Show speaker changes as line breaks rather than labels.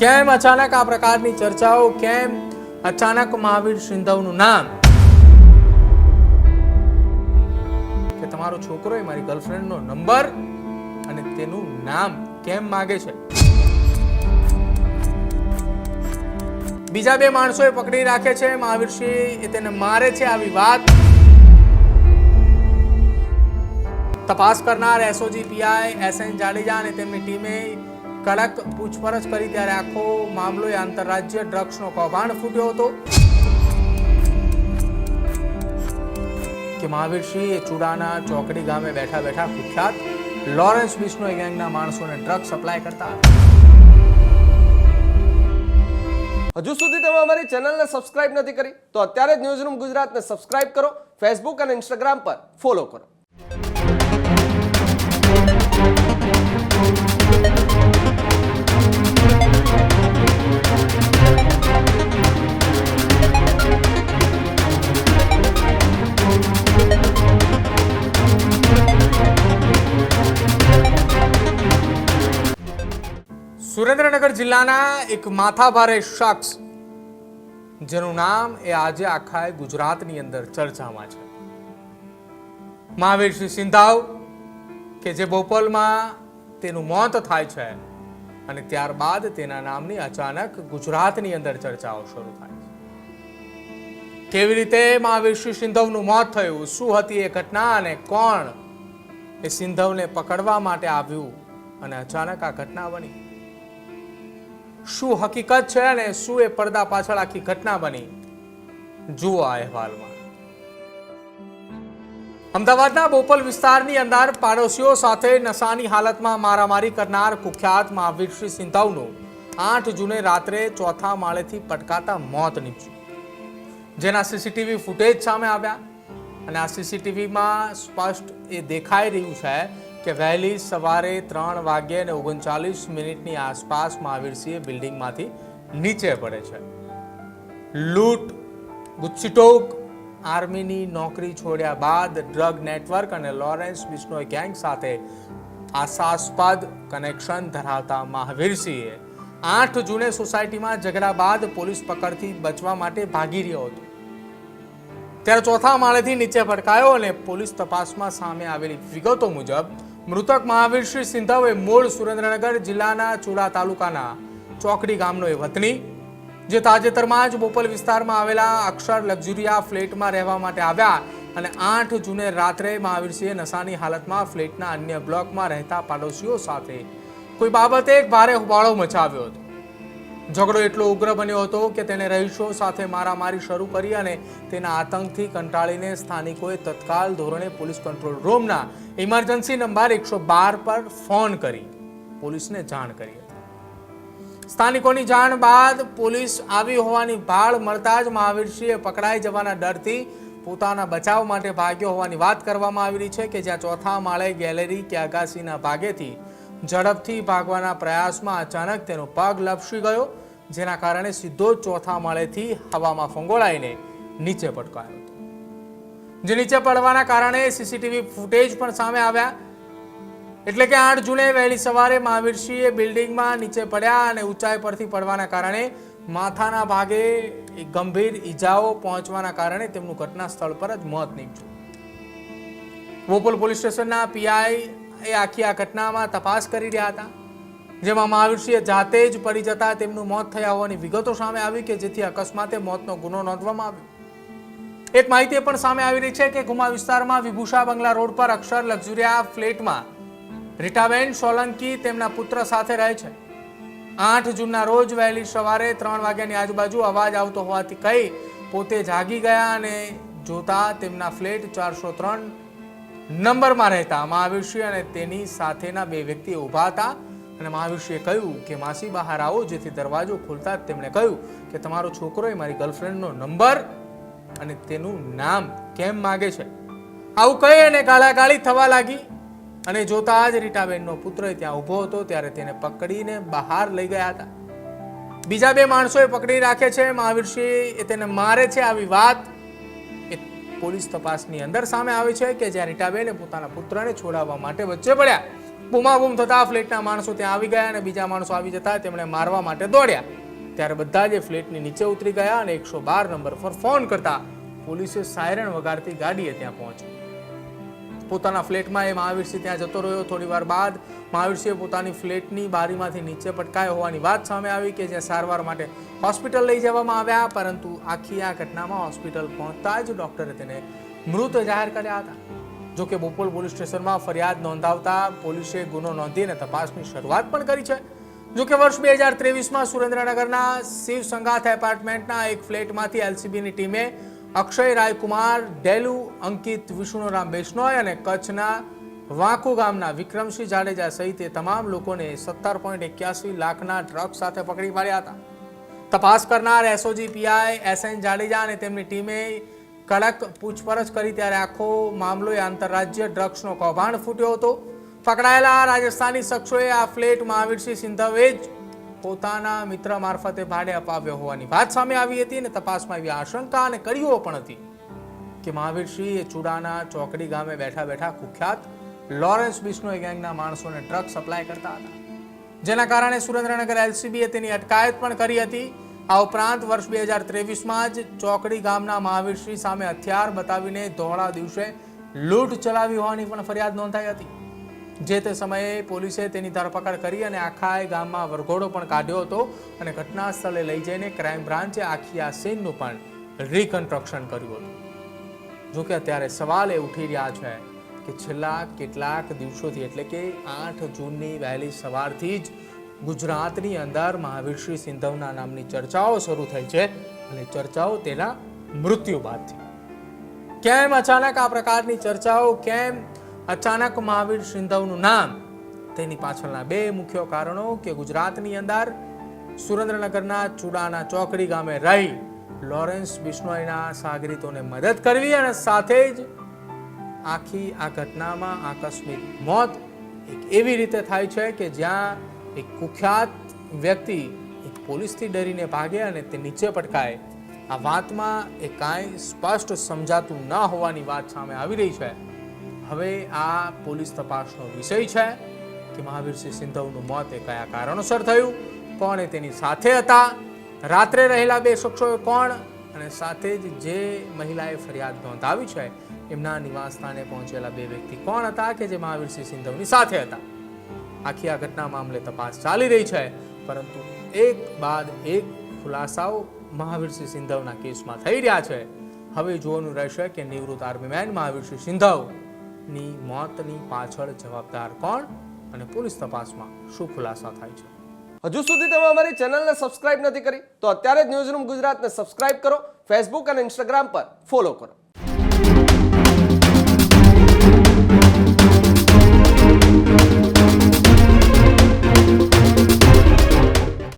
કેમ અચાનક આ પ્રકારની ચર્ચાઓ? કેમ અચાનક મહાવીર સિંધવનું નામ? કે તમારો છોકરો એ મારી ગર્લફ્રેન્ડનો નંબર અને તેનું નામ કેમ માંગે છે? બીજા બે માણસોએ પકડી રાખે છે, મહાવીરસિંહ તેને મારે છે, આવી વાત તપાસ કરનાર એસઓજી પીઆઈ એસએન જાડેજા અને તેમની ટીમે કડક પૂછપરછ કરી ત્યારે આખો મામલો આંતરરાજ્ય ડ્રગ્સનો કૌભાંડ ફૂટ્યો હતો કે મહાવીરસિંહ ચુડાના ચોકડી ગામે બેઠા બેઠા કુખ્યાત લોરેન્સ બિશ્નોઈ ગેંગના માણસોને ડ્રગ્સ સપ્લાય કરતા.
હજુ સુધી તમે અમારી ચેનલને સબસ્ક્રાઇબ નથી કરી તો અત્યારે જ ન્યૂઝરૂમ ગુજરાતને સબસ્ક્રાઇબ કરો, ફેસબુક અને ઇન્સ્ટાગ્રામ પર ફોલો કરો.
સુરેન્દ્રનગર જિલ્લાના એક માથાભારે શખ્સ જેનું નામ એ આજે આખા ગુજરાતની અંદર ચર્ચામાં છે, મહાવીરસિંહ સિંધાવ, કે જે બોપલમાં તેનું મોત થાય છે અને ત્યારબાદ તેના નામની અચાનક ગુજરાતની અંદર ચર્ચાઓ શરૂ થાય છે. કેવી રીતે મહાવીરસિંહ સિંધવનું મોત થયું, શું હતી એ ઘટના અને કોણ એ સિંધવને પકડવા માટે આવ્યું અને અચાનક આ ઘટના બની, શું હકીકત છે અને શું એ પડદા પાછળ આખી ઘટના બની, જુઓ આ અહેવાલમાં. અમદાવાદના બોપલ વિસ્તારની અંદર પાડોશીઓ સાથે નશાની હાલતમાં મારામારી કરનાર કુખ્યાત મહાવીરસિંહ સિંધાવનું 8 જૂને રાત્રે ચોથા માળેથી પટકાતા મોત નીપજ્યું, જેના સીસીટીવી ફૂટેજ સામે આવ્યા અને આ સીસીટીવીમાં સ્પષ્ટ એ દેખાઈ રહ્યું છે કે વહેલી સવારે 3:39 આસપાસ મહાવીરસિંહ બિલ્ડિંગમાંથી નીચે પડે છે. લૂંટ, ગુસ્સીટોક, આર્મીની નોકરી છોડ્યા બાદ ડ્રગ નેટવર્ક અને લોરેન્સ બિશ્નોઈ ગેંગ સાથે આશાસ્પદ કનેક્શન ધરાવતા મહાવીરસિંહે 8 જૂને સોસાયટીમાં ઝઘડા બાદ પોલીસ પકડથી બચવા માટે ભાગી રહ્યો હતો ત્યારે ચોથા માળેથી નીચે પટકાયો અને પોલીસ તપાસમાં સામે આવેલી વિગતો મુજબ મૃતક મહાવીરસિંહ સિંધવ એ મૂળ સુરેન્દ્રનગર જિલ્લાના ચુડા તાલુકાના ચોકડી ગામનો એ વતની, જે તાજેતરમાં જ બોપલ વિસ્તારમાં આવેલા અક્ષર લક્ઝુરિયા ફ્લેટમાં રહેવા માટે આવ્યા અને 8 જૂને રાત્રે મહાવીરસિંહે નશાની હાલતમાં ફ્લેટના અન્ય બ્લોકમાં રહેતા પાડોશીઓ સાથે કોઈ બાબતે એક ભારે હોબાળો મચાવ્યો હતો. ઝઘડો એટલો ઉગ્ર બન્યો હતો કે તેને રહીશો સાથે મારામારી શરૂ કરી અને તેના આતંકથી કંટાળીને સ્થાનિકોએ તત્કાલ ધોરણે પોલીસ કંટ્રોલ રૂમના ઇમરજન્સી નંબર 112 પર ફોન કરી પોલીસને જાણ કરી હતી. સ્થાનિકોની જાણ બાદ પોલીસ આવી હોવાની ભાળ મળતા જ મહાવીરસિંહે પકડાઈ જવાના ડરથી પોતાના બચાવ માટે ભાગ્યો હોવાની વાત કરવામાં આવી રહી છે કે જ્યાં ચોથા માળે ગેલેરી કે અગાસીના ભાગેથી ઝડપથી ભાગવાના પ્રયાસમાં અચાનક તેનો પગ લપસી ગયો, જેના કારણે સીધો ચોથા માળેથી હવામાં ફંગોળાઈને નીચે પટકાયો હતો, જે નીચે પડવાના કારણે સીસીટીવી ફૂટેજ પણ સામે આવ્યા. એટલે કે 8 જૂને વહેલી સવારે મહાવીરસિંહ બિલ્ડિંગમાં નીચે પડ્યા અને ઊંચાઈ પરથી પડવાના કારણે માથાના ભાગે ગંભીર ઈજાઓ પહોંચવાના કારણે તેમનું ઘટના સ્થળ પર જ મોત નીપજ્યું. બોપલ પોલીસ સ્ટેશનના પીઆઈ એ આખી આ ઘટનામાં તપાસ કરી રહ્યા હતા, જેમાં મહાવીરસિંહ જાતે જ પડી જતા તેમનું મોત થયા હોવાની વિગતો સામે આવી કે જેથી અકસ્માતે મોતનો ગુનો નોંધવામાં આવ્યો. એક માહિતી પણ સામે આવી રહી છે કે ગુમા વિસ્તારમાં વિભૂષા બંગલા રોડ પર અક્ષર લક્ઝુરિયા ફ્લેટમાં રીટાબેન સોલંકી તેમના પુત્ર સાથે રહે છે. 8 જૂનના રોજ વહેલી સવારે 3 વાગ્યાની આજુબાજુ અવાજ આવતો હોવાથી કહી પોતે જાગી ગયા અને જોતા તેમના ફ્લેટ 403 નંબરમાં રહેતા મહાવીરસિંહ અને તેની સાથેના બે વ્યક્તિ ઊભા હતા અને મહાવીરસિંહે કહ્યું કે માસી બહાર આવો, જેથી દરવાજો ખોલતા જ તેમણે કહ્યું કે તમારો છોકરો એ મારી ગર્લફ્રેન્ડનો નંબર અને તેનું નામ કેમ માંગે છે. આવું કહી અને ગાળાગાળી થવા લાગી અને જોતા જ રીટાબેનનો પુત્ર ત્યાં ઊભો હતો ત્યારે તેને પકડીને બહાર લઈ ગયા હતા. બીજા બે માણસોએ પકડી રાખે છે, મહાવીરસિંહ તેને મારે છે, આવી વાત પોલીસ તપાસની અંદર સામે આવે છે કે જ્યાં રીટાબેને પોતાના પુત્રને છોડાવવા માટે વચ્ચે પડ્યા બૂમાબૂમ થતા ફ્લેટના માણસો ત્યાં આવી ગયા અને બીજા માણસો આવી જતા તેમણે મારવા માટે દોડ્યા. ત્યારે બધા જ ફ્લેટની નીચે ઉતરી ગયા અને 112 નંબર પર ફોન કરતા પોલીસે સાયરન વગાડતી ગાડીએ ત્યાં પહોંચી. પોતાના ફ્લેટમાં એ મહાવીરસિંહ ત્યાં જતો રહ્યો. થોડી વાર બાદ મહાવીરસિંહે પોતાની ફ્લેટની બારીમાંથી નીચે પટકાયો હોવાની વાત સામે આવી કે જે સારવાર માટે હોસ્પિટલ લઈ જવામાં આવ્યા, પરંતુ આખી આ ઘટનામાં હોસ્પિટલ પહોંચતા જ ડોક્ટરે તેને મૃત જાહેર કર્યા હતા. જોકે બોપલ પોલીસ સ્ટેશનમાં ફરિયાદ નોંધાવતા પોલીસે ગુનો નોંધીને તપાસની શરૂઆત પણ કરી છે. જોકે વર્ષ 2023માં સુરેન્દ્રનગરના શિવ સંગાથ એપાર્ટમેન્ટના એક ફ્લેટમાંથી એલસીબીની ટીમે અક્ષય રાયકુમાર, ડેલુ અંકિત વિષ્ણુરામ બેશનોય અને કચ્છના વાંકુ ગામના વિક્રમસિંહ જાડેજા સહિત તમામ લોકોને 17.81 લાખના ડ્રગ્સ સાથે પકડી પાડ્યા હતા. તપાસ કરનાર એસઓજી પીઆઈ એસએન જાડેજા અને તેમની ટીમે કડક પૂછપરછ કરી ત્યારે આખો મામલો આંતરરાજ્ય ડ્રગ્સનો કૌભાંડ ફૂટ્યો હતો. પકડાયેલા રાજસ્થાની શખ્સોએ આ ફ્લેટ મહાવીરસિંહ સિંધવે જ પોતાના મિત્ર મારફતે ભાડે અપાવ્યો હોવાની વાત સામે આવી હતી અને તપાસમાં એવી આશંકા અને કડીઓ પણ હતી કે મહાવીરસિંહ એ ચુડાના ચોકડી ગામે બેઠા બેઠા કુખ્યાત લોરેન્સ બિશ્નોઈ ગેંગના માણસોને ડ્રગ્સ સપ્લાય કરતા હતા, જેના કારણે સુરેન્દ્રનગર એલસીબીએ તેની અટકાયત પણ કરી હતી. આ ઉપરાંત વર્ષ 2023માં જ ચોકડી ગામના મહાવીરસિંહ સામે હથિયાર બતાવીને ધોળા દિવસે લૂંટ ચલાવી હોવાની પણ ફરિયાદ નોંધાઈ હતી. જે તે સમયે પોલીસે તેની ધરપકડ કરી અને આખા ગામમાં વરઘોડો પણ કાઢ્યો હતો અને ઘટના સ્થળે લઈ જઈને ક્રાઇમ બ્રાન્ચે આખી આ સીનનું પણ રિકન્સ્ટ્રક્શન કર્યું હતું. જોકે અત્યારે સવાલ એ ઉઠી રહ્યા છે કે છેલ્લા કેટલાક દિવસોથી એટલે કે 8 જૂનની વહેલી સવારથી જ ગુજરાતની અંદર મહાવીરસિંહ સિંધવના નામની ચર્ચાઓ શરૂ થઈ છે અને ચર્ચાઓ તેના મૃત્યુ બાદથી. કેમ અચાનક આ પ્રકારની ચર્ચાઓ, કેમ અચાનક મહાવીર સિંધવનું નામ? તેની પાછળના બે મુખ્ય કારણો કે ગુજરાતની અંદર સુરેન્દ્રનગરના ચુડાના ચોકડી ગામે રહી લોરેન્સ બિશ્નોઈના સાગરીતોને મદદ કરવી અને સાથે જ આખી આ ઘટનામાં આકસ્મિક મોત એક એવી રીતે થાય છે કે જ્યાં એક કુખ્યાત વ્યક્તિ એક પોલીસથી ડરીને ભાગે અને તે નીચે પટકાય. આ વાતમાં એ કાંઈ સ્પષ્ટ સમજાતું ન હોવાની વાત સામે આવી રહી છે. હવે આ પોલીસ તપાસનો વિષય છે કે મહાવીરસિંહ સિંધવનું મોત એ કયા કારણોસર થયું, કોણ એ તેની સાથે હતા, રાત્રે રહેલા બે શખ્સોએ કોણ, અને સાથે જ જે મહિલાએ ફરિયાદ નોંધાવી છે એમના નિવાસસ્થાને પહોંચેલા બે વ્યક્તિ કોણ હતા કે જે મહાવીરસિંહ સિંધવની સાથે હતા. આખી આ ઘટના મામલે તપાસ ચાલી રહી છે, પરંતુ એક બાદ એક ખુલાસાઓ મહાવીરસિંહ સિંધવના કેસમાં થઈ રહ્યા છે. હવે જોવાનું રહેશે કે નિવૃત્ત આર્મીમેન મહાવીરસિંહ સિંધવની મોતની પાછળ જવાબદાર કોણ અને પોલીસ તપાસમાં શું ખુલાસા થાય છે.
હજુ સુધી તમે અમારી ચેનલને સબસ્ક્રાઇબ નથી કરી તો અત્યારે જ ન્યૂઝરૂમ ગુજરાતને સબસ્ક્રાઇબ કરો, ફેસબુક અને ઇન્સ્ટાગ્રામ પર ફોલો કરો.